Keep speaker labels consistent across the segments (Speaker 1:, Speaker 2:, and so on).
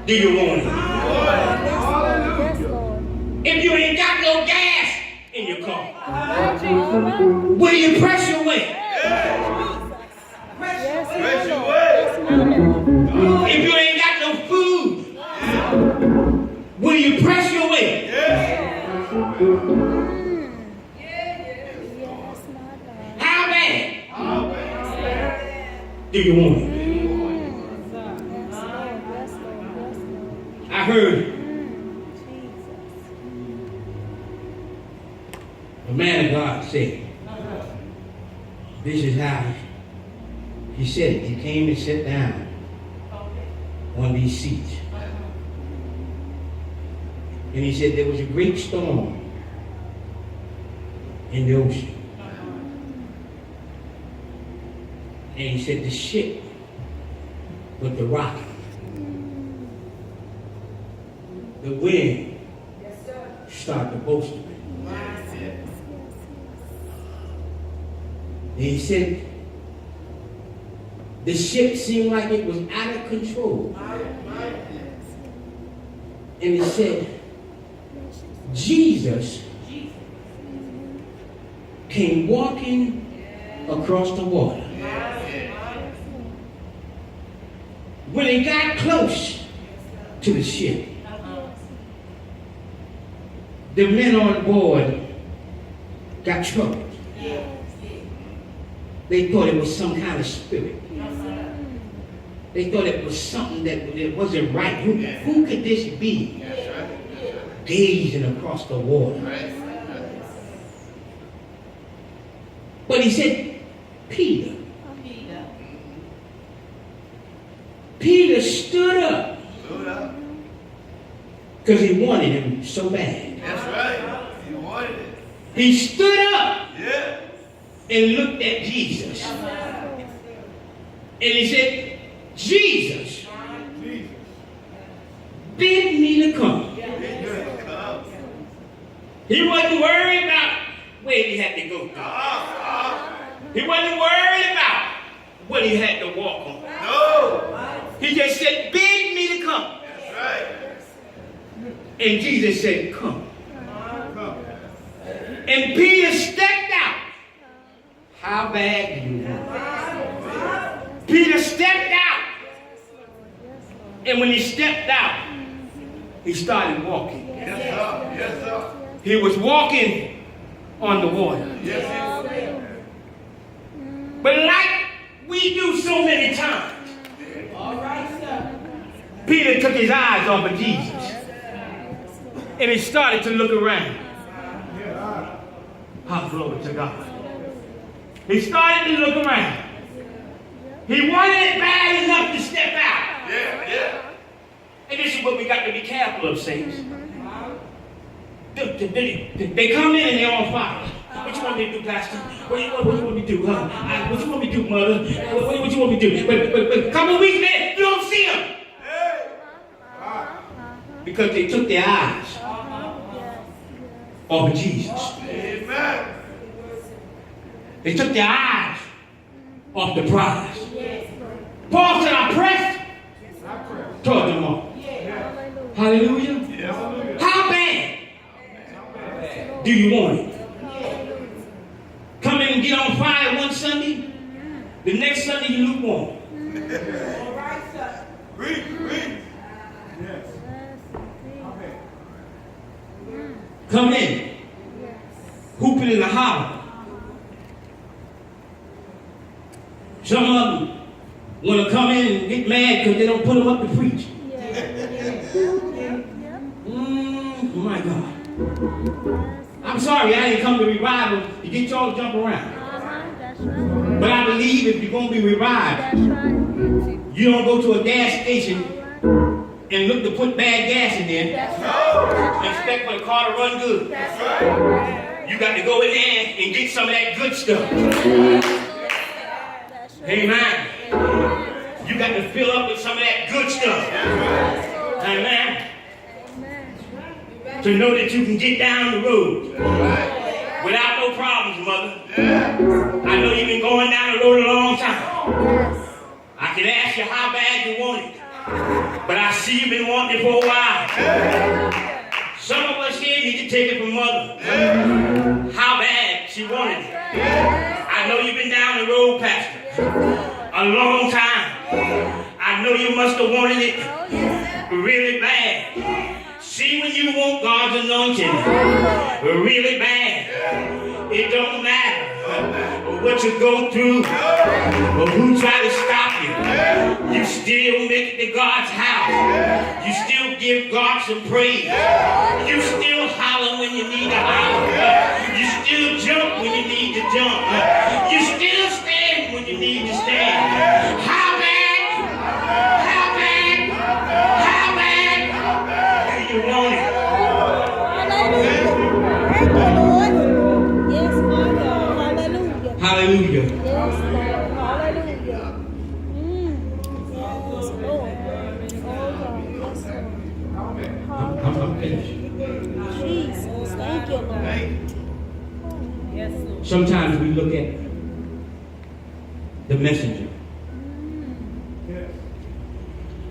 Speaker 1: Do you want it?
Speaker 2: Yes, Lord.
Speaker 1: If you ain't got no gas in your car, will you press your way?
Speaker 2: Yes, Lord.
Speaker 1: If you ain't got no food, will you press your way?
Speaker 2: Yes, my God.
Speaker 1: How bad do you want it?
Speaker 2: Yes, Lord. Yes, Lord.
Speaker 1: I heard
Speaker 2: Jesus.
Speaker 1: a man of God say, this is how he said it. He came and sat down on these seats. And he said there was a great storm in the ocean. And he said the ship with the rocket, the wind started to bolster. And he said the ship seemed like it was out of control. And he said Jesus came walking across the water. When he got close to the ship, the men on board got troubled. They thought it was some kind of spirit. They thought it was something that wasn't right. Who could this be? Gazing across the water. But he said, Peter. Peter stood up. Because he wanted him so bad.
Speaker 3: That's right. He wanted it.
Speaker 1: He stood up
Speaker 3: Yeah.
Speaker 1: and looked at Jesus. And he said, Jesus, bid me to come. He wasn't worried about where he had to go through. He wasn't worried about what he had to walk on.
Speaker 3: No.
Speaker 1: He just said, bid me to come.
Speaker 3: That's right.
Speaker 1: And Jesus said, come.
Speaker 3: Come.
Speaker 1: And Peter stepped out. How bad do you want it? Peter stepped out. And when he stepped out, he started walking.
Speaker 3: Yes, sir. Yes, sir.
Speaker 1: He was walking on the water.
Speaker 3: Yes, sir.
Speaker 1: But like we do so many times, Peter took his eyes off of Jesus. And he started to look around. Oh, glory to God. He started to look around. He wanted it bad enough to step out.
Speaker 3: Yeah, yeah.
Speaker 1: And this is what we got to be careful of, saints. They come in and they're on fire. What you want me to do, Pastor? What you want me to do? What you want me to do, Mother? What you want me to do? But a couple of weeks later, you don't see them. Because they took their eyes off of Jesus.
Speaker 3: Amen.
Speaker 1: They took their eyes off the prize. Paul said, I pressed toward the mark. Hallelujah. How bad do you want it? Come in and get on fire one Sunday, the next Sunday you lukewarm.
Speaker 3: All right, sir. Read. Yes.
Speaker 1: Come in, hooping in the holler. Some of them want to come in and get mad because they don't put them up to preach. My God. I'm sorry, I didn't come to revival to get y'all to jump around. But I believe if you're going to be revived, you don't go to a gas station and look to put bad gas in there and expect for the car to run good. You got to go in there and get some of that good stuff. Amen. You got to fill up with some of that good stuff. Amen. To know that you can get down the road without no problems, Mother. I know you've been going down the road a long time. I can ask you how bad you want it. But I see you've been wanting it for a while. Some of us here need to take it from mother. How bad she wanted it. I know you've been down the road, Pastor, a long time. I know you must have wanted it really bad. See, when you want God's anointing really bad, it don't matter what you go through or who try to stop you. You still make it to God's house. You still give God some praise. You still holler when you need to holler. You still jump when you need to jump. You still stand when you need to stand. How bad? How bad? How bad do you want it?
Speaker 2: Hallelujah. Thank you, Lord. Yes, my God. Hallelujah.
Speaker 1: Hallelujah.
Speaker 2: Yes, Lord. Hallelujah. Yes, Lord. Oh, God. Yes, Lord.
Speaker 1: I'm finished.
Speaker 2: Jesus. Thank you, Lord. Yes, Lord.
Speaker 1: Sometimes we look at the messenger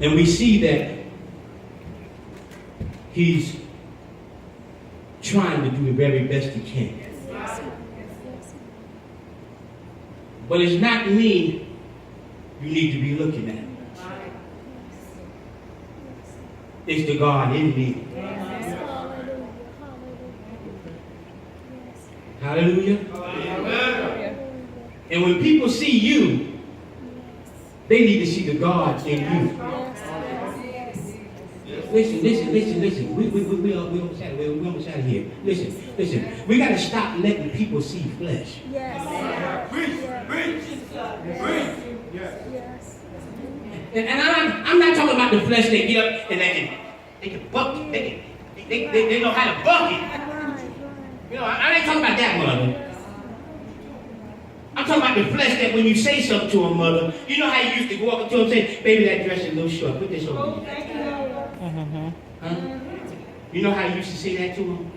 Speaker 1: and we see that he's trying to do the very best he can. But it's not me you need to be looking at. It's the God in me. Hallelujah. And when people see you, they need to see the God in you. Listen. We almost out of here. Listen. We got to stop letting people see flesh.
Speaker 2: Yes.
Speaker 1: And I'm not talking about the flesh they get up and they can buck it. They know how to buck it. You know, I ain't talking about that, mother. I'm talking about the flesh that when you say something to a mother, you know how you used to go up to them and say, baby, that dress is a little short. Put this over you. Huh? You know how you used to say that to them?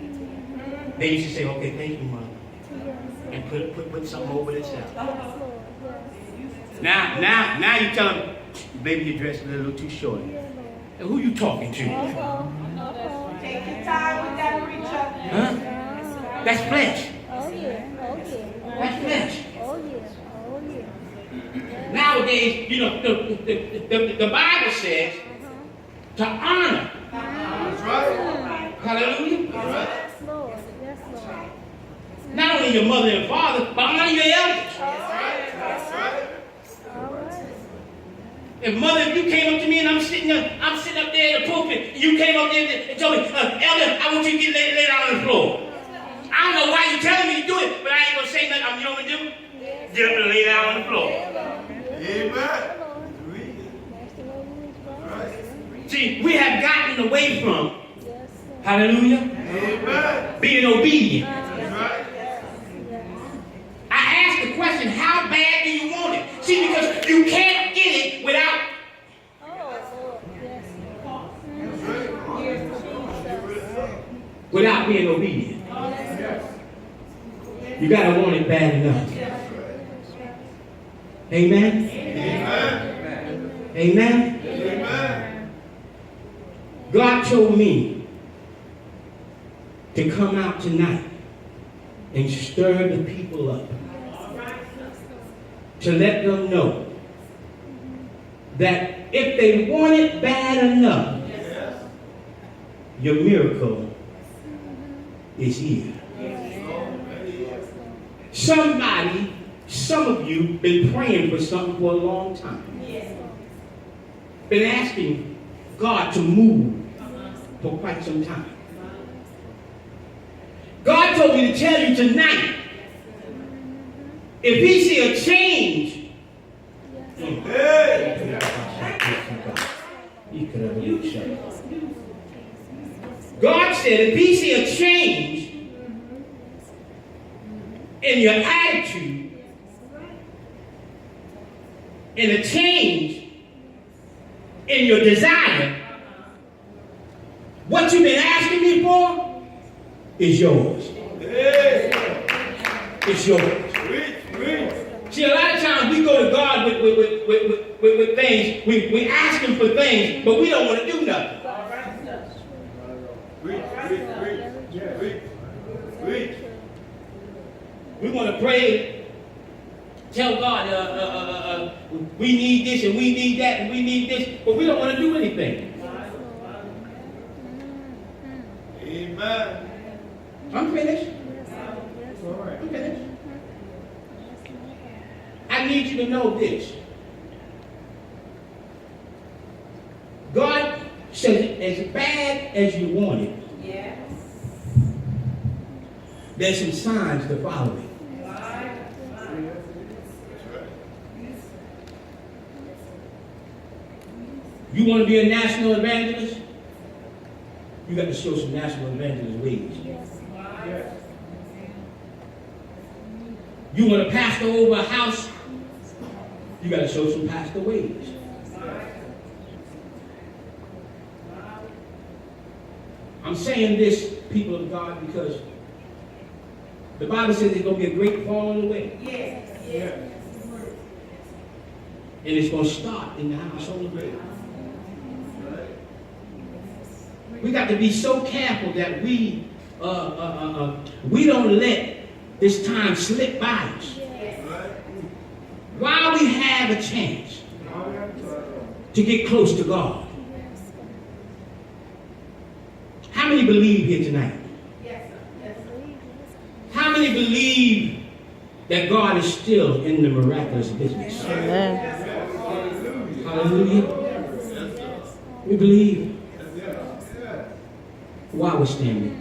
Speaker 1: They used to say, okay, thank you, mother. And put something over themselves. Now you tell them, baby, your dress is a little too short. And who you talking to?
Speaker 4: Take your time with that preacher.
Speaker 1: Huh? That's flesh.
Speaker 2: Oh, yeah.
Speaker 1: That's flesh.
Speaker 2: Oh, yeah.
Speaker 1: Nowadays, you know, the Bible says to honor.
Speaker 3: That's right.
Speaker 1: Hallelujah.
Speaker 2: Yes, Lord.
Speaker 1: Not only your mother and father, but honor your elders.
Speaker 3: That's right.
Speaker 2: All right.
Speaker 1: If mother, if you came up to me and I'm sitting up there in the pulpit, and you came up there and told me, elder, I want you to get laid out on the floor. I don't know why you're telling me to do it, but I ain't going to say nothing. You know what I'm going to do? Get up and lay down on the floor.
Speaker 3: Amen.
Speaker 1: See, we have gotten away from, hallelujah, being obedient. I asked the question, how bad do you want it? See, because you can't get it without being obedient. You got to want it bad enough. Amen? Amen? God told me to come out tonight and stir the people up. To let them know that if they want it bad enough, your miracle is here. Some of you, been praying for something for a long time. Been asking God to move for quite some time. God told me to tell you tonight, if he see a change, God said, if he see a change in your attitude, and a change in your desire, what you've been asking me for is yours. It's yours. See, a lot of times we go to God with with things. We asking for things, but we don't want to do nothing. We want to pray, tell God we need this and we need that and we need this, but we don't want to do anything.
Speaker 3: Amen.
Speaker 1: I'm finished. I'm finished. I need you to know this. God says, as bad as you want it, there's some signs to follow it. You want to be a national evangelist? You got to show some national evangelist ways. You want to pastor over a house? You got to show some pastor ways. I'm saying this, people of God, because the Bible says there's going to be a great falling away. And it's going to start in the household of faith. We got to be so careful that we don't let this time slip by us. While we have a chance to get close to God. How many believe here tonight? How many believe that God is still in the miraculous business?
Speaker 2: Amen.
Speaker 1: Hallelujah. We believe. While we're standing.